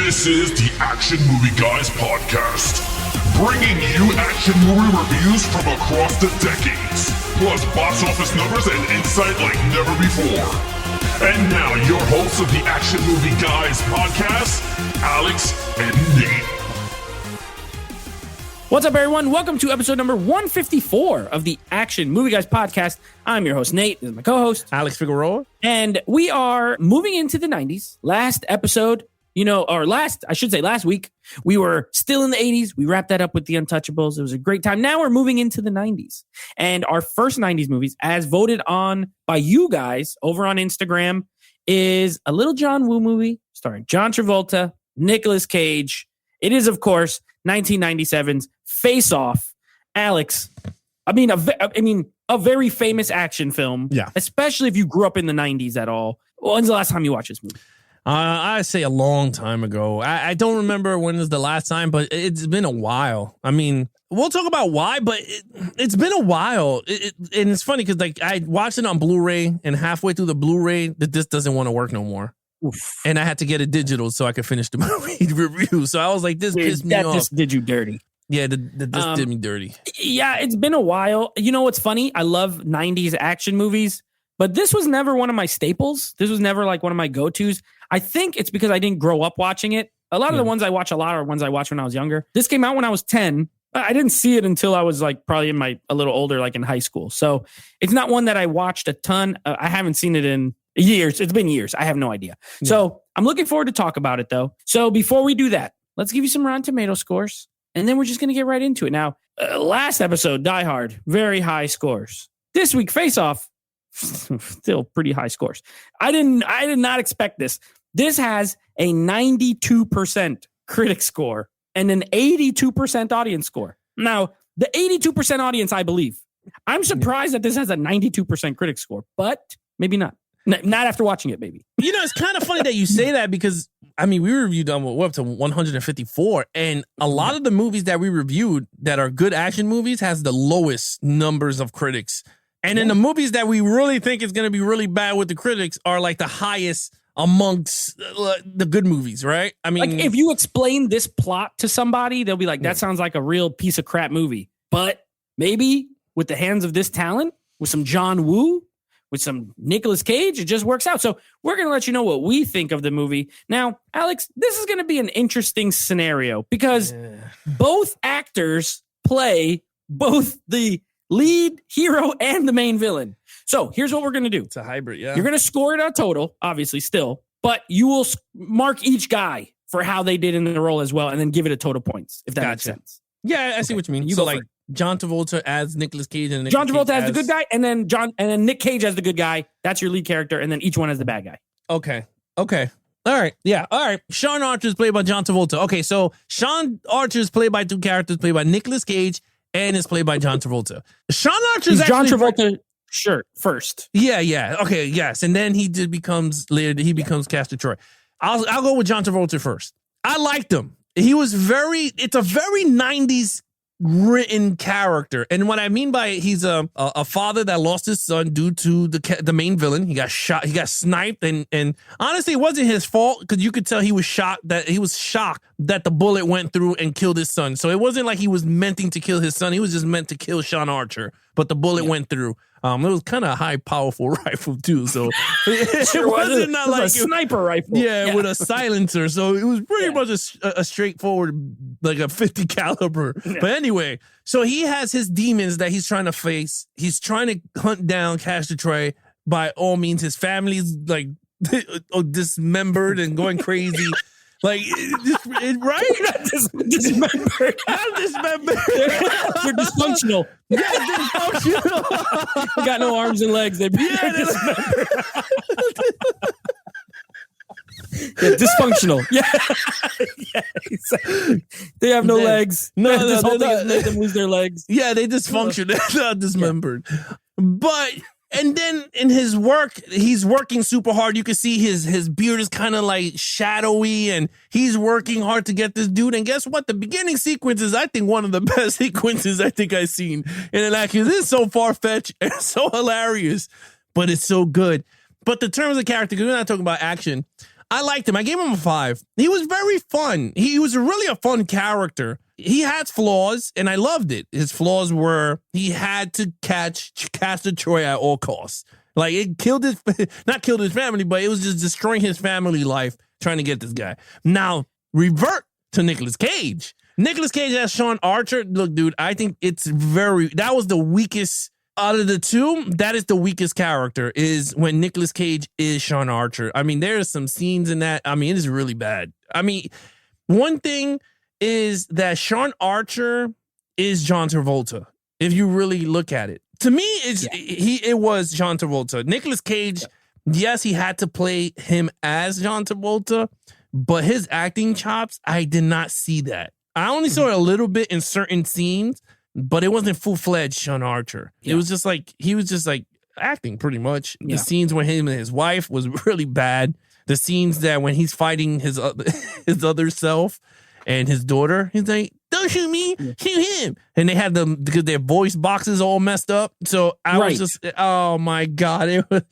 This is the Action Movie Guys podcast, bringing you action movie reviews from across the decades, plus box office numbers and insight like never before. And now, your hosts of the Action Movie Guys podcast, Alex and Nate. What's up, everyone? Welcome to episode number 154 of the Action Movie Guys podcast. I'm your host, Nate. This is my co-host, Alex Figueroa. And we are moving into the 90s. Last episode, last week, we were still in the 80s. We wrapped that up with The Untouchables. It was a great time. Now we're moving into the 90s. And our first 90s movies, as voted on by you guys over on Instagram, is a Little John Woo movie starring John Travolta, Nicolas Cage. It is, of course, 1997's Face Off. Alex, a very famous action film. Yeah. Especially if you grew up in the 90s at all. When's the last time you watched this movie? I say a long time ago. I don't remember when was the last time, but it's been a while. I mean, we'll talk about why, but it's been a while. And it's funny because I watched it on Blu-ray, and halfway through the Blu-ray, the disc doesn't want to work no more. Oof. And I had to get it digital so I could finish the movie review. So I was like, this pissed me off. That just did you dirty. Yeah, the disc did me dirty. Yeah, it's been a while. You know what's funny? I love 90s action movies, but this was never one of my staples. This was never like one of my go-tos. I think it's because I didn't grow up watching it. A lot of the ones I watch are ones I watched when I was younger. This came out when I was 10. I didn't see it until I was like probably a little older, like in high school. So it's not one that I watched a ton. I haven't seen it in years. It's been years. I have no idea. Yeah. So I'm looking forward to talk about it though. So before we do that, let's give you some Rotten Tomato scores. And then we're just going to get right into it. Now, last episode, Die Hard, very high scores. This week, Face Off, still pretty high scores. I did not expect this. This has a 92% critic score and an 82% audience score. Now, the 82% audience, I believe. I'm surprised that this has a 92% critic score, but maybe not. Not after watching it, maybe. You know, it's kind of funny that you say that because, I mean, we reviewed up to 154, and a lot of the movies that we reviewed that are good action movies has the lowest numbers of critics. And then the movies that we really think is going to be really bad with the critics are like the highest amongst the good movies, right? I mean, like if you explain this plot to somebody, they'll be like, that sounds like a real piece of crap movie. But maybe with the hands of this talent, with some John Woo, with some Nicolas Cage, it just works out. So we're going to let you know what we think of the movie. Now, Alex, this is going to be an interesting scenario because both actors play both the lead hero and the main villain. So here's what we're going to do. It's a hybrid, yeah. You're going to score it on total, obviously still, but you will mark each guy for how they did in the role as well and then give it a total points, if that makes sense. Yeah, I see what you mean. You so go like John Travolta as Nicolas Cage. And John Travolta as the good guy, and then Nick Cage as the good guy. That's your lead character, and then each one as the bad guy. Okay. All right. Yeah. All right. Sean Archer is played by John Travolta. Okay, so Sean Archer is played by two characters, played by Nicolas Cage, and is played by John Travolta. Sean Archer is John Travolta shirt first. Yeah. Okay, yes. And then he becomes Castor Troy. I'll go with John Travolta first. I liked him. It's a very 90s written character. And what I mean by it, he's a father that lost his son due to the main villain. He got shot, he got sniped, and honestly, it wasn't his fault because you could tell he was shocked that the bullet went through and killed his son. So it wasn't like he was meant to kill his son. He was just meant to kill Sean Archer, but the bullet went through. It was kind of a high, powerful rifle too. So it wasn't not like a sniper rifle. Yeah, with a silencer. So it was pretty much a straightforward, like a 50 caliber. Yeah. But anyway, so he has his demons that he's trying to face. He's trying to hunt down Castor Troy by all means. His family's like dismembered and going crazy. Like, right? Dismembered. Not dismembered. They're dysfunctional. Yeah, dysfunctional. They got no arms and legs. They're dismembered. Dysfunctional. Yeah. Exactly. They have no legs. No, this whole thing has made them lose their legs. Yeah, they dysfunction. They're not dismembered. Yeah. But and then in his work, he's working super hard. You can see his beard is kind of like shadowy, and he's working hard to get this dude. And guess what? The beginning sequence is, I think, one of the best sequences I think I've seen in an action. This is so far-fetched and so hilarious, but it's so good. But the terms of character, because we're not talking about action, I liked him. I gave him a 5. He was very fun. He was really a fun character. He has flaws, and I loved it. His flaws were he had to catch Castor Troy at all costs. Like, it killed not killed his family, but it was just destroying his family life trying to get this guy. Now, revert to Nicolas Cage. Nicolas Cage as Sean Archer. Look, dude, I think that was the weakest out of the two. That is the weakest character, is when Nicolas Cage is Sean Archer. I mean, there are some scenes in that. I mean, it is really bad. I mean, one thing is that Sean Archer is John Travolta. If you really look at it, to me, it was John Travolta. Nicolas Cage, yes, he had to play him as John Travolta, but his acting chops, I did not see that. I only saw it a little bit in certain scenes, but it wasn't full-fledged Sean Archer. Yeah. It was just like, he was just like acting pretty much. Yeah. The scenes with him and his wife was really bad. The scenes that when he's fighting his other self and his daughter, he's like, don't shoot me, shoot him. And they had them because their voice boxes all messed up. So I was just, oh my God. It was,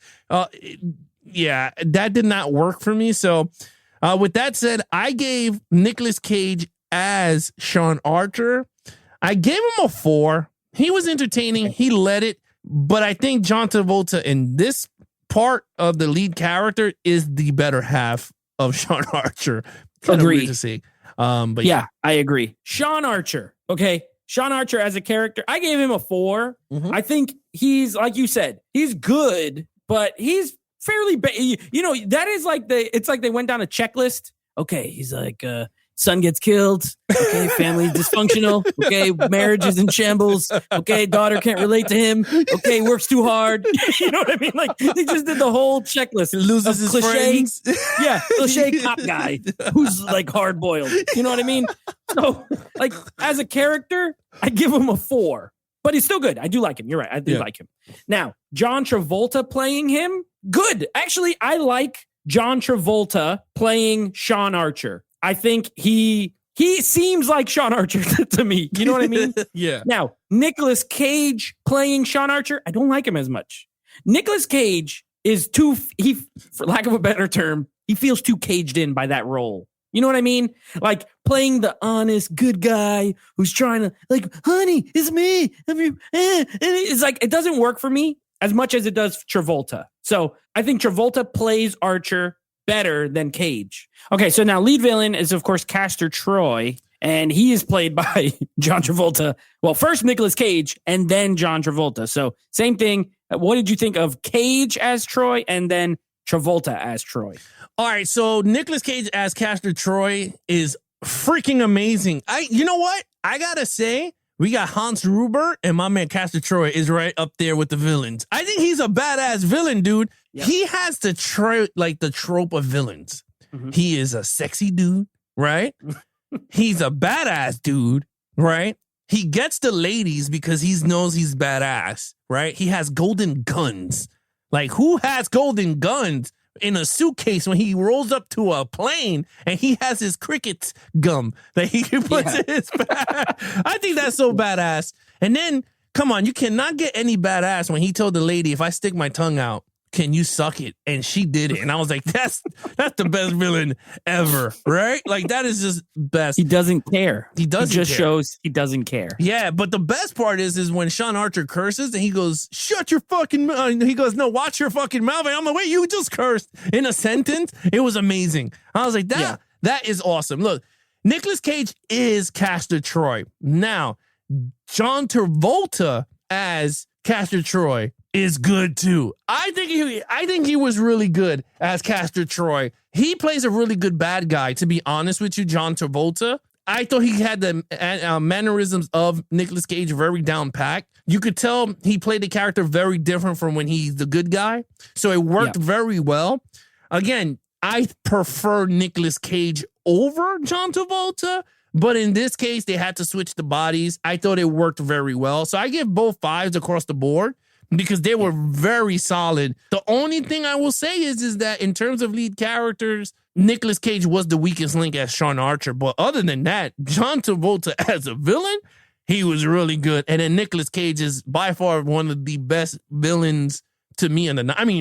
that did not work for me. So with that said, I gave Nicolas Cage as Sean Archer, I gave him a 4. He was entertaining. He led it. But I think John Travolta in this part of the lead character is the better half of Sean Archer. Agreed. To see. But yeah, I agree. Sean Archer. Okay. Sean Archer as a character, I gave him a 4. Mm-hmm. I think he's, like you said, he's good, but he's fairly, that is like it's like they went down a checklist. Okay. He's like, son gets killed. Okay, family dysfunctional. Okay, marriage is in shambles. Okay, daughter can't relate to him. Okay, works too hard. You know what I mean? Like, they just did the whole checklist. Loses his friends. Yeah, cliche cop guy who's like hard boiled. You know what I mean? So, like, as a character, I give him a 4, but he's still good. I do like him. You're right. I do like him. Now, John Travolta playing him, good. Actually, I like John Travolta playing Sean Archer. I think he seems like Sean Archer to me. You know what I mean? Yeah. Now, Nicolas Cage playing Sean Archer, I don't like him as much. Nicolas Cage is for lack of a better term, he feels too caged in by that role. You know what I mean? Like playing the honest, good guy who's trying to, like, honey, it's me. And it's like, it doesn't work for me as much as it does Travolta. So I think Travolta plays Archer better than Cage. Okay, so now lead villain is, of course, Castor Troy, and he is played by John Travolta. Well, first Nicolas Cage, and then John Travolta. So same thing. What did you think of Cage as Troy, and then Travolta as Troy? All right, so Nicolas Cage as Castor Troy is freaking amazing. You know what? I gotta say, we got Hans Gruber, and my man Castor Troy is right up there with the villains. I think he's a badass villain, dude. Yep. He has the trope of villains. Mm-hmm. He is a sexy dude, right? He's a badass dude, right? He gets the ladies because he knows he's badass, right? He has golden guns. Like, who has golden guns in a suitcase when he rolls up to a plane and he has his cricket gum that he puts in his bag? I think that's so badass. And then, come on, you cannot get any badass when he told the lady, if I stick my tongue out, can you suck it? And she did it. And I was like, that's the best villain ever, right? Like, that is just best. He doesn't care. He just shows he doesn't care. Yeah, but the best part is when Sean Archer curses and he goes, shut your fucking mouth. He goes, no, watch your fucking mouth. And I'm like, wait, you just cursed in a sentence? It was amazing. I was like, that is awesome. Look, Nicolas Cage is Castor Troy. Now, John Travolta as Castor Troy is good too. I think he was really good as Castor Troy. He plays a really good bad guy, to be honest with you, John Travolta. I thought he had the mannerisms of Nicolas Cage very down packed. You could tell he played the character very different from when he's the good guy. So it worked very well. Again, I prefer Nicolas Cage over John Travolta, but in this case, they had to switch the bodies. I thought it worked very well. So I give both 5s across the board, because they were very solid. The only thing I will say is that in terms of lead characters, Nicolas Cage was the weakest link as Sean Archer. But other than that, John Travolta as a villain, he was really good. And then Nicolas Cage is by far one of the best villains to me.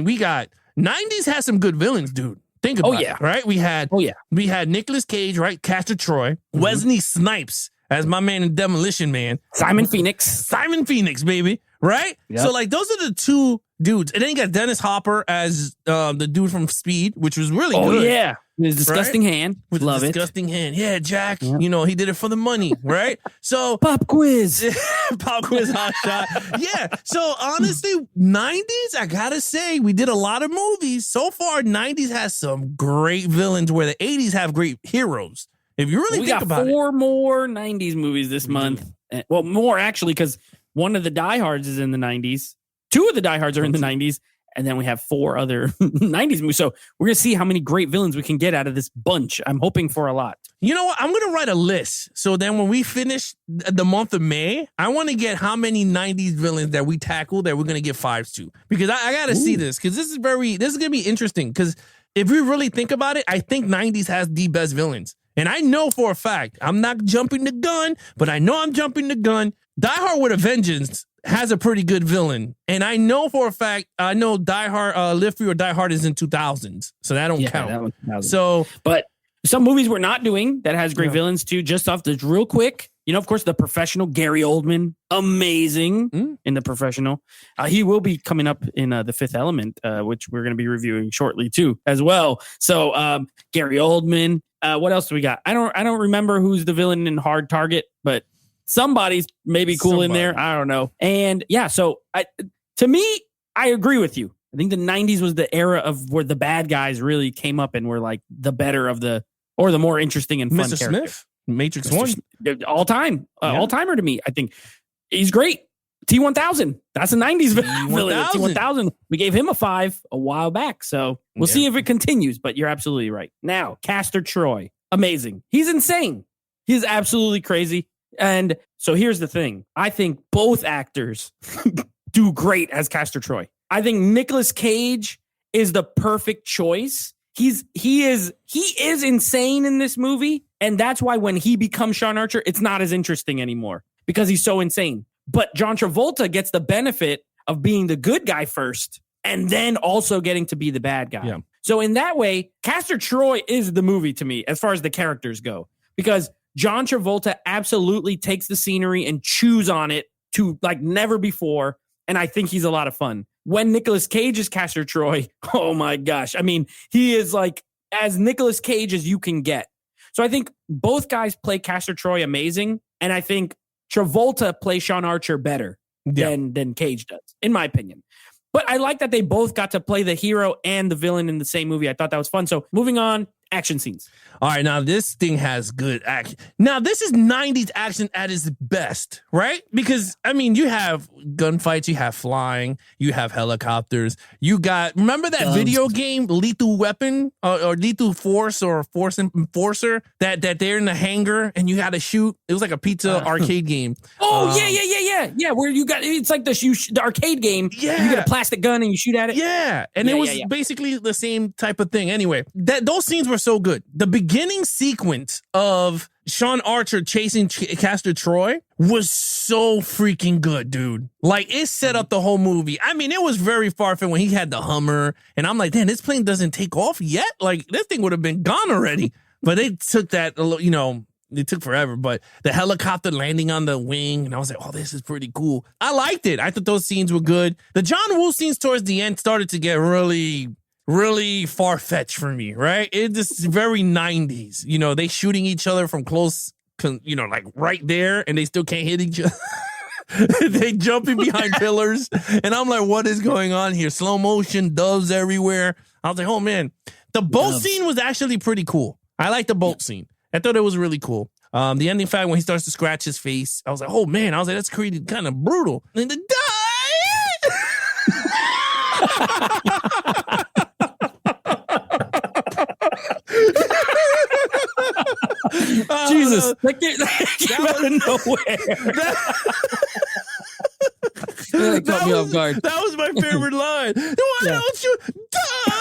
We got 90s has some good villains, dude. Think about yeah. it, right? We had Nicolas Cage, right? Castor Troy, Wesley Snipes as my man in Demolition Man, Simon Phoenix, baby, right? Yep. So like those are the two dudes, and then you got Dennis Hopper as the dude from Speed, which was really good. Oh yeah, his disgusting hand, with love it. Disgusting hand, yeah, Jack. Yep. You know he did it for the money, right? So Pop quiz, hot shot. Yeah. So honestly, 90s, I gotta say, we did a lot of movies so far. 90s has some great villains, where the 80s have great heroes. If you really think about it, we got 4 more 90s movies this month. Well, more actually, because one of the diehards is in the 90s. 2 of the diehards are in the 90s. And then we have 4 other 90s movies. So we're going to see how many great villains we can get out of this bunch. I'm hoping for a lot. You know what? I'm going to write a list. So then when we finish the month of May, I want to get how many 90s villains that we tackle that we're going to give 5s to. Because I got to see this. Because this is going to be interesting. Because if we really think about it, I think 90s has the best villains. And I know for a fact, I'm not jumping the gun, but I know I'm jumping the gun. Die Hard with a Vengeance has a pretty good villain. And I know for a fact, I know Die Hard, Live Free or Die Hard is in 2000s. So that don't count. That one, so, but some movies we're not doing that has great villains too. Just off the real quick, you know, of course, The Professional, Gary Oldman, amazing in The Professional. He will be coming up in The Fifth Element, which we're going to be reviewing shortly too, as well. So Gary Oldman. What else do we got? I don't remember who's the villain in Hard Target, but somebody's maybe cool in there. I don't know. And yeah, so to me, I agree with you. I think the 90s was the era of where the bad guys really came up and were like the better of the, or the more interesting and fun Mr. character. Smith, Matrix 1. All-timer to me. I think he's great. T-1000. That's a 90s villain. T-1000. We gave him a 5 a while back. So we'll see if it continues, but you're absolutely right. Now, Castor Troy. Amazing. He's insane. He's absolutely crazy. And so here's the thing. I think both actors do great as Castor Troy. I think Nicolas Cage is the perfect choice. He is insane in this movie. And that's why when he becomes Sean Archer, it's not as interesting anymore because he's so insane. But John Travolta gets the benefit of being the good guy first and then also getting to be the bad guy. Yeah. So in that way, Castor Troy is the movie to me as far as the characters go, because John Travolta absolutely takes the scenery and chews on it to like never before. And I think he's a lot of fun. When Nicolas Cage is Castor Troy, oh my gosh. I mean, he is like as Nicolas Cage as you can get. So I think both guys play Castor Troy amazing. And I think Travolta plays Sean Archer better than Cage does, in my opinion. But I like that they both got to play the hero and the villain in the same movie. I thought that was fun. So moving on, action scenes. All right, now this thing has good action. Now this is 90s action at its best, right? Because, I mean, you have gunfights, you have flying, you have helicopters, you got, remember that video game, Lethal Weapon, or Lethal Force, or Force Enforcer, that they're in the hangar and you got to shoot? It was like a pizza arcade game. Oh, yeah, where you got, it's like the arcade game. Yeah. You get a plastic gun and you shoot at it. Yeah, and it was basically the same type of thing. Anyway, those scenes were so good. The beginning sequence of Sean Archer chasing Castor Troy was so freaking good, dude. Like, it set up the whole movie. I mean, it was very far-fetched when he had the Hummer, and I'm like, damn, this plane doesn't take off yet? Like, this thing would have been gone already. But they took that, you know, it took forever, but the helicopter landing on the wing, and I was like, oh, this is pretty cool. I liked it. I thought those scenes were good. The John Woo scenes towards the end started to get really far-fetched for me, right? It's just very 90s. You know, they shooting each other from close, you know, like right there, and they still can't hit each other. They jumping behind pillars, and I'm like, what is going on here? Slow motion, doves everywhere. I was like, oh, man. The boat scene was actually pretty cool. I like the boat scene. I thought it was really cool. The ending fight when he starts to scratch his face, I was like, oh, man. I was like, that's kind of brutal. And the Jesus, that came out of nowhere. That caught me off guard. That was my favorite line. Why don't you die?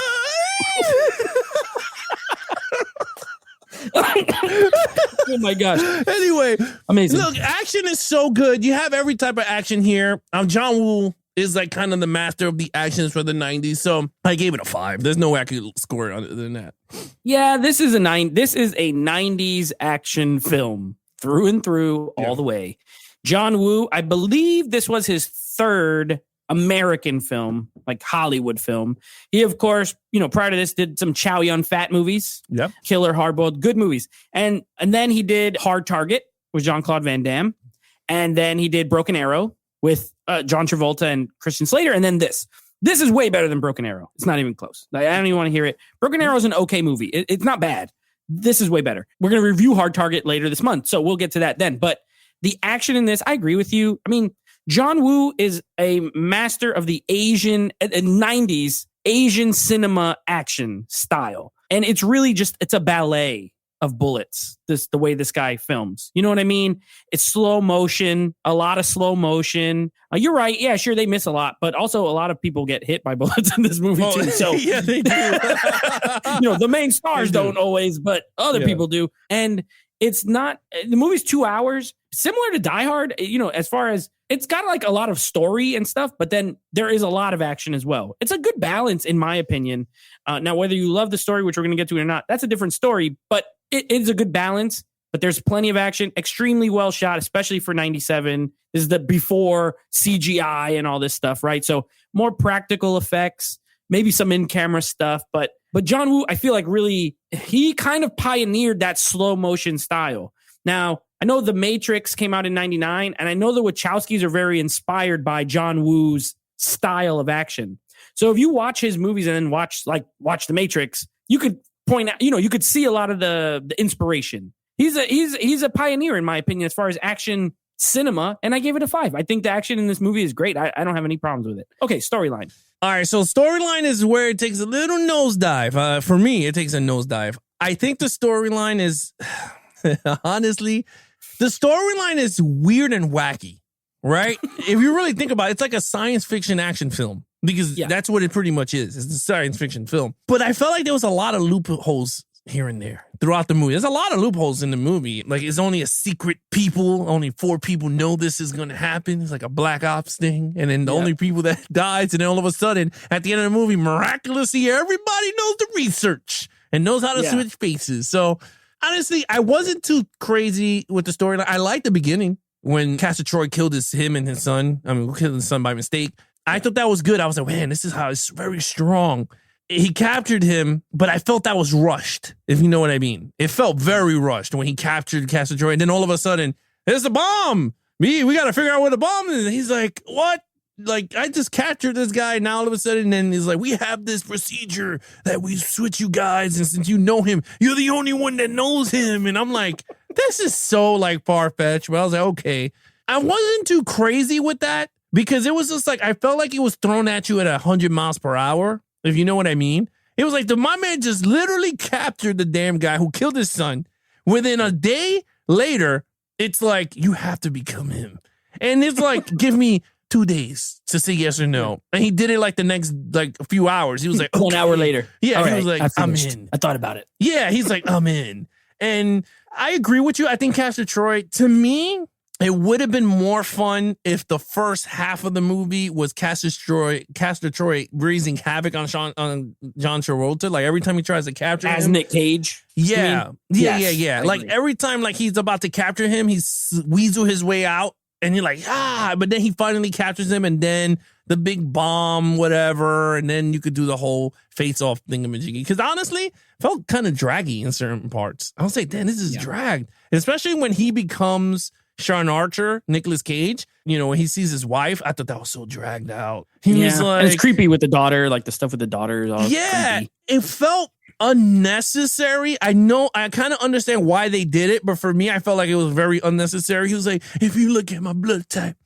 Oh my gosh. Anyway, amazing. Look, action is so good. You have every type of action here. John Woo is like kind of the master of the actions for the 90s. So I gave it a 5. There's no way I could score it other than that. Yeah, this is a 90s action film through and through all the way. John Woo, I believe this was his third American film, like Hollywood film. He, of course, prior to this did some Chow Yun-Fat movies. Yep. Killer, Hardboiled, good movies. And then he did Hard Target with Jean-Claude Van Damme. And then he did Broken Arrow with John Travolta and Christian Slater. And then this. This is way better than Broken Arrow. It's not even close. I don't even want to hear it. Broken Arrow is an okay movie. It's not bad. This is way better. We're going to review Hard Target later this month, so we'll get to that then. But the action in this, I agree with you. I mean, John Woo is a master of the 90s Asian cinema action style. And it's really it's a ballet of bullets, the way this guy films. You know what I mean? It's slow motion, a lot of slow motion. You're right. Yeah, sure, they miss a lot, but also a lot of people get hit by bullets in this movie too. So yeah, they do. The main stars don't always, but other people do. And it's not, the movie's 2 hours, similar to Die Hard, as far as it's got like a lot of story and stuff, but then there is a lot of action as well. It's a good balance, in my opinion. Now, whether you love the story, which we're going to get to or not, that's a different story, but it is a good balance. But there's plenty of action, extremely well shot, especially for 97. This is the before CGI and all this stuff, right? So more practical effects, maybe some in-camera stuff, but John Woo, I feel like really, he kind of pioneered that slow motion style. Now, I know The Matrix came out in 99, and I know the Wachowskis are very inspired by John Woo's style of action. So if you watch his movies and then watch The Matrix, you could point out, you could see a lot of the inspiration. He's a pioneer, in my opinion, as far as action cinema, and I gave it a 5. I think the action in this movie is great. I don't have any problems with it. Okay, storyline. All right, so storyline is where it takes a little nosedive. For me, it takes a nosedive. I think the storyline is, honestly, the storyline is weird and wacky, right? If you really think about it, it's like a science fiction action film because that's what it pretty much is. It's a science fiction film. But I felt like there was a lot of loopholes here and there throughout the movie. There's a lot of loopholes in the movie. Like, it's only a secret people. Only 4 people know this is going to happen. It's like a black ops thing. And then the only people that dies. And then all of a sudden, at the end of the movie, miraculously, everybody knows the research and knows how to switch faces. So, honestly, I wasn't too crazy with the storyline. I liked the beginning when Castor Troy killed him and his son. Killed his son by mistake. I thought that was good. I was like, man, this is how it's very strong. He captured him, but I felt that was rushed, if you know what I mean. It felt very rushed when he captured Castor Troy, and then all of a sudden, there's a bomb. We got to figure out where the bomb is. And he's like, what? Like, I just captured this guy. Now all of a sudden, then he's like, we have this procedure that we switch you guys, and since you know him, you're the only one that knows him. And I'm like, this is so like far-fetched. But I was like, okay. I wasn't too crazy with that because it was just like, I felt like it was thrown at you at 100 miles per hour. If you know what I mean. It was like my man just literally captured the damn guy who killed his son. Within a day later, it's like, you have to become him. And it's like, give me 2 days to say yes or no. And he did it like the next a few hours. He was like, okay. 1 hour later. Yeah, he was like, I'm in. I thought about it. Yeah, he's like, I'm in. And I agree with you. I think Castor Troy, to me, it would have been more fun if the first half of the movie was Castor Troy wreaking havoc on John Travolta. Like every time he tries to capture him. As Nick Cage. Yeah. Yeah. Like every time like he's about to capture him, he's weasel his way out. And you're like, but then he finally captures him, and then the big bomb, whatever, and then you could do the whole face-off thingamajiggy. Because honestly, it felt kind of draggy in certain parts. I was like, damn, this is dragged. Especially when he becomes Sean Archer, Nicolas Cage, when he sees his wife, I thought that was so dragged out. He was like, and it's creepy with the daughter, like the stuff with the daughter. Creepy. It felt unnecessary. I know, I kind of understand why they did it, but for me, I felt like it was very unnecessary. He was like, if you look at my blood type,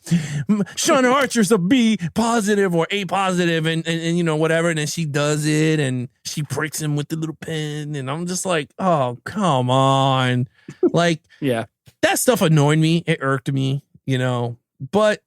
Sean Archer's a B positive or A positive, and whatever. And then she does it, and she pricks him with the little pen, and I'm just like, oh, come on, like, yeah. That stuff annoyed me. It irked me, but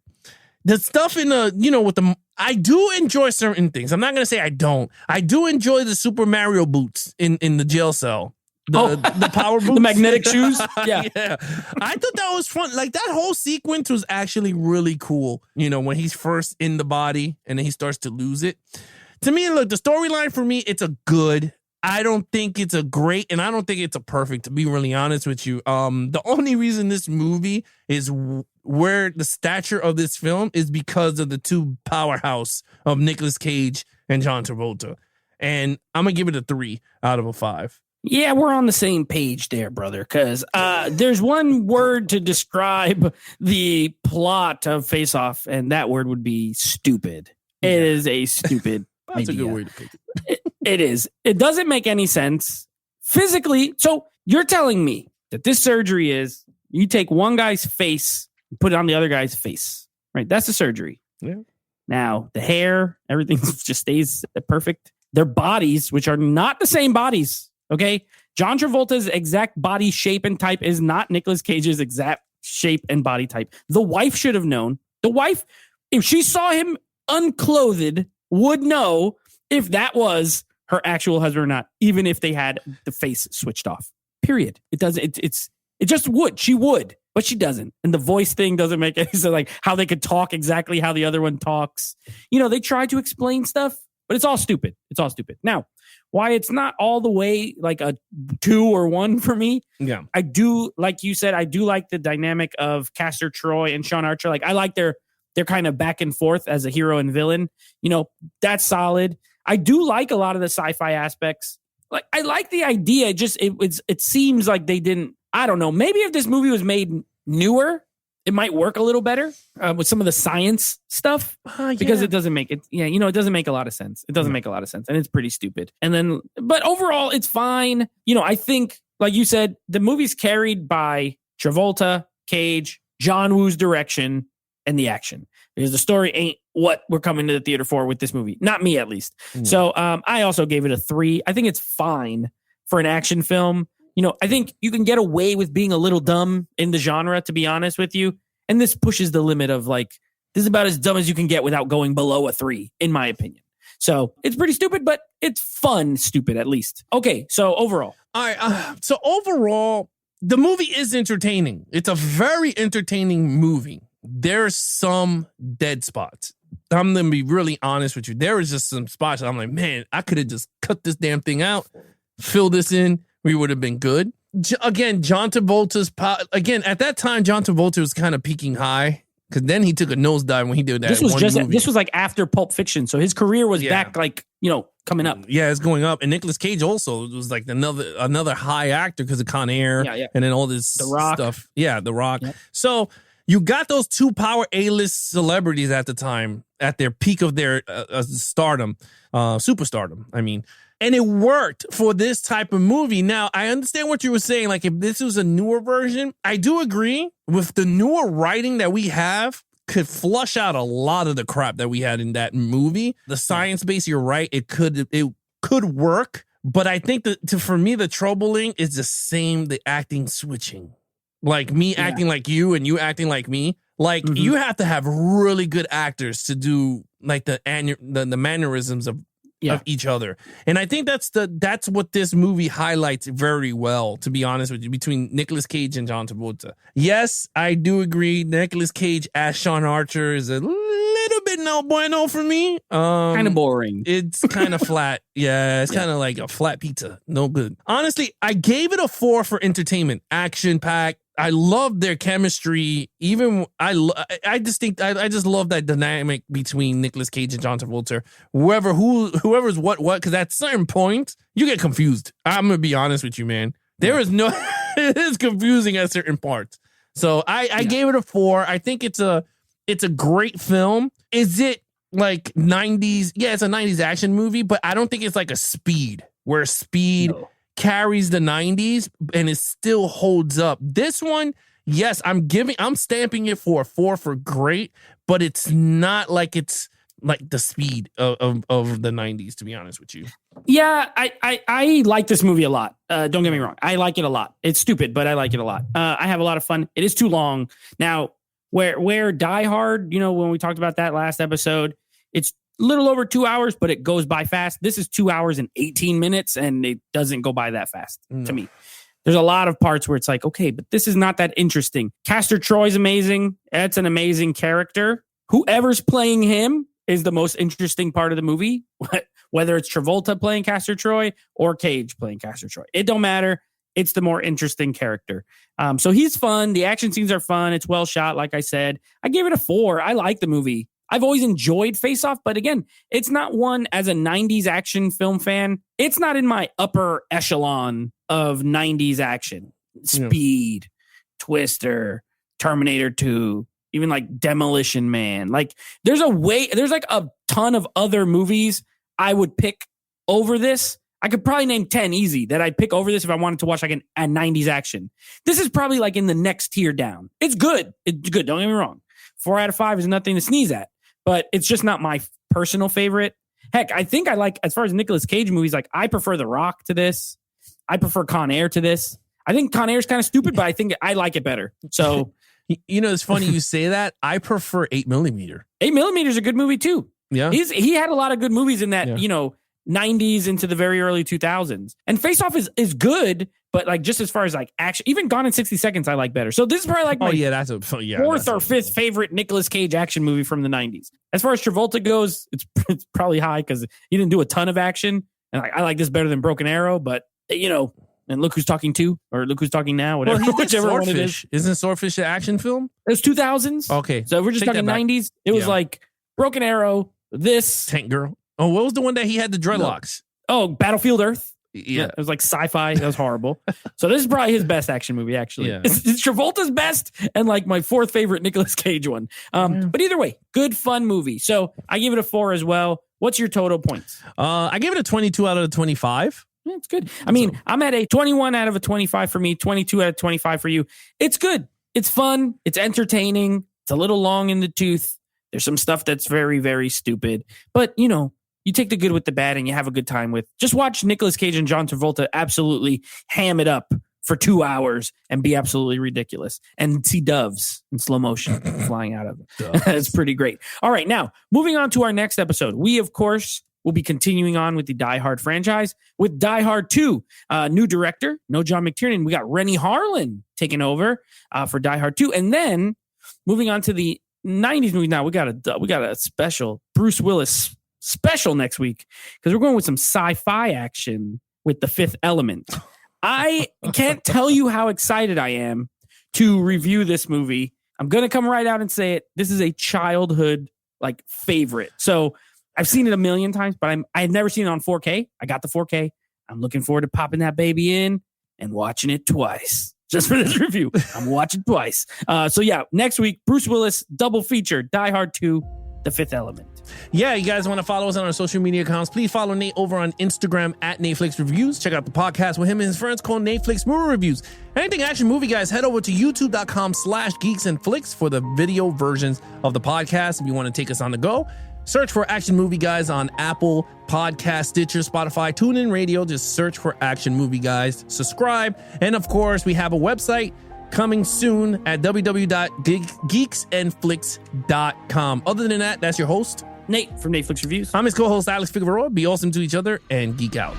the stuff in the, I do enjoy certain things. I'm not going to say I don't. I do enjoy the Super Mario boots in the jail cell. the power boots, the magnetic shoes. Yeah. Yeah. I thought that was fun. Like that whole sequence was actually really cool. You know, when he's first in the body and then he starts to lose it. To me, look, the storyline for me, it's a good. I don't think it's a great, and I don't think it's a perfect, to be really honest with you. The only reason this movie is where the stature of this film is because of the two powerhouse of Nicolas Cage and John Travolta. And I'm going to give it a 3 out of a 5. Yeah, we're on the same page there, brother, because there's one word to describe the plot of Face Off, and that word would be stupid. It is a stupid That's idea. a good way to put it. It is. It doesn't make any sense physically. So you're telling me that this surgery is you take one guy's face and put it on the other guy's face, right? That's the surgery. Yeah. Now, the hair, everything just stays perfect. Their bodies, which are not the same bodies, okay? John Travolta's exact body shape and type is not Nicolas Cage's exact shape and body type. The wife should have known. The wife, if she saw him unclothed, would know if that was her actual husband or not, even if they had the face switched off. Period. It doesn't. It just would. She would, but she doesn't. And the voice thing doesn't make any sense. Like how they could talk exactly how the other one talks. You know, they try to explain stuff, but it's all stupid. It's all stupid. Now, why it's not all the way like a 2 or 1 for me. Yeah. I do, like you said, I do like the dynamic of Castor Troy and Sean Archer. Like I like their kind of back and forth as a hero and villain. You know, that's solid. I do like a lot of the sci-fi aspects. Like I like the idea. It seems like they didn't. I don't know. Maybe if this movie was made newer, it might work a little better with some of the science stuff because it doesn't make it. Yeah, you know, it doesn't make a lot of sense. It doesn't make a lot of sense, and it's pretty stupid. And then, but overall, it's fine. You know, I think, like you said, the movie's carried by Travolta, Cage, John Woo's direction, and the action. Because the story ain't what we're coming to the theater for with this movie. Not me, at least. So I also gave it a 3. I think it's fine for an action film. You know, I think you can get away with being a little dumb in the genre, to be honest with you. And this pushes the limit of like, this is about as dumb as you can get without going below a 3, in my opinion. So it's pretty stupid, but it's fun stupid, at least. Okay, so overall. All right. So overall, the movie is entertaining. It's a very entertaining movie. There's some dead spots. I'm going to be really honest with you. There was just some spots I'm like, man, I could have just cut this damn thing out, fill this in. We would have been good. Again, John Travolta's again, at that time, John Travolta was kind of peaking high because then he took a nosedive when he did that. This was like after Pulp Fiction. So his career was back like, you know, coming up. Yeah, it's going up. And Nicolas Cage also was like another high actor because of Con Air and then all this The Rock. stuff. Yeah, The Rock. Yep. So you got those two power A-list celebrities at the time at their peak of their stardom, superstardom, I mean. And it worked for this type of movie. Now, I understand what you were saying. Like, if this was a newer version, I do agree with the newer writing that we have could flush out a lot of the crap that we had in that movie. The science base, you're right. It could work. But I think that for me, the troubling is the same, the acting switching. Like me acting like you and you acting like me. Like you have to have really good actors to do like the mannerisms of each other. And I think that's what this movie highlights very well, to be honest with you, between Nicolas Cage and John Travolta. Yes, I do agree. Nicolas Cage as Sean Archer is a little bit no bueno for me. Kind of boring. It's kind of flat. Yeah, it's kind of like a flat pizza. No good. Honestly, I gave it a 4 for entertainment. Action packed. I love their chemistry. Even I just love that dynamic between Nicolas Cage and John Travolta. Whoever's what, because at certain point you get confused. I'm gonna be honest with you, man. There is no, it is confusing at certain parts. So I gave it a 4. I think it's a great film. Is it like 90s? Yeah, it's a 90s action movie, but I don't think it's like a Speed where Speed carries the 90s and it still holds up. This one, yes, I'm stamping it for a 4 for great, but it's not like it's like the Speed of the 90s, to be honest with you. Yeah, I like this movie a lot. Don't get me wrong. I like it a lot. It's stupid, but I like it a lot. I have a lot of fun. It is too long. Now, where Die Hard, you know, when we talked about that last episode, it's little over 2 hours, but it goes by fast. This is 2 hours and 18 minutes, and it doesn't go by that fast to me. There's a lot of parts where it's like, okay, but this is not that interesting. Castor Troy's amazing. That's an amazing character. Whoever's playing him is the most interesting part of the movie, whether it's Travolta playing Castor Troy or Cage playing Castor Troy. It don't matter. It's the more interesting character. So he's fun. The action scenes are fun. It's well shot, like I said. I gave it a 4. I like the movie. I've always enjoyed Face Off, but again, it's not one as a 90s action film fan. It's not in my upper echelon of 90s action. Speed, Twister, Terminator 2, even like Demolition Man. Like there's like a ton of other movies I would pick over this. I could probably name 10 easy that I'd pick over this if I wanted to watch like a 90s action. This is probably like in the next tier down. It's good. It's good. Don't get me wrong. 4 out of 5 is nothing to sneeze at, but it's just not my personal favorite. Heck, I think I like, as far as Nicolas Cage movies, like I prefer The Rock to this. I prefer Con Air to this. I think Con Air is kind of stupid, but I think I like it better. So, it's funny you say that. I prefer 8mm. 8mm is a good movie too. Yeah. He had a lot of good movies in that, 90s into the very early 2000s. And Face Off is good, but like just as far as like action, even Gone in 60 Seconds I like better. So this is probably like my fourth or fifth favorite Nicolas Cage action movie from the 90s. As far as Travolta goes, it's probably high because he didn't do a ton of action. And I like this better than Broken Arrow, but and Look Who's Talking 2 or Look Who's Talking Now, whatever, whichever one it is. Isn't Swordfish an action film? It was 2000s. Okay. So if we're just talking 90s. It was like Broken Arrow, this. Tank Girl. Oh, what was the one that he had the dreadlocks? Oh, Battlefield Earth. Yeah. It was like sci-fi. That was horrible. So this is probably his best action movie, actually. Yeah. It's Travolta's best and like my fourth favorite Nicolas Cage one. But either way, good, fun movie. So I give it a 4 as well. What's your total points? I gave it a 22 out of 25. Yeah, it's good. I mean, I'm at a 21 out of a 25 for me, 22 out of 25 for you. It's good. It's fun. It's entertaining. It's a little long in the tooth. There's some stuff that's very, very stupid. But, you take the good with the bad and you have a good time with. Just watch Nicolas Cage and John Travolta absolutely ham it up for 2 hours and be absolutely ridiculous. And see doves in slow motion flying out of it. That's pretty great. All right, now, moving on to our next episode. We, of course, will be continuing on with the Die Hard franchise with Die Hard 2. New director, no John McTiernan. We got Rennie Harlan taking over for Die Hard 2. And then moving on to the 90s movie now, we got a special Bruce Willis special next week because we're going with some sci-fi action with The Fifth Element. I can't tell you how excited I am to review this movie. I'm going to come right out and say it. This is a childhood favorite. So I've seen it a million times, but I've never seen it on 4K. I got the 4K. I'm looking forward to popping that baby in and watching it twice. Just for this review. I'm watching twice. So yeah, next week, Bruce Willis, double feature, Die Hard 2, The Fifth Element. Yeah, you guys want to follow us on our social media accounts, please follow Nate over on Instagram at Nateflix Reviews. Check out the podcast with him and his friends called Nateflix Movie Reviews. Anything action movie, guys, head over to youtube.com/geeks and flicks for the video versions of the podcast. If you want to take us on the go, search for Action Movie Guys on Apple Podcast, Stitcher, Spotify, TuneIn Radio. Just search for Action Movie Guys. Subscribe. And of course, we have a website coming soon at www.geeksandflicks.com. Other than that, that's your host, Nate from Nateflix Reviews. I'm his co-host, Alex Figueroa. Be awesome to each other and geek out.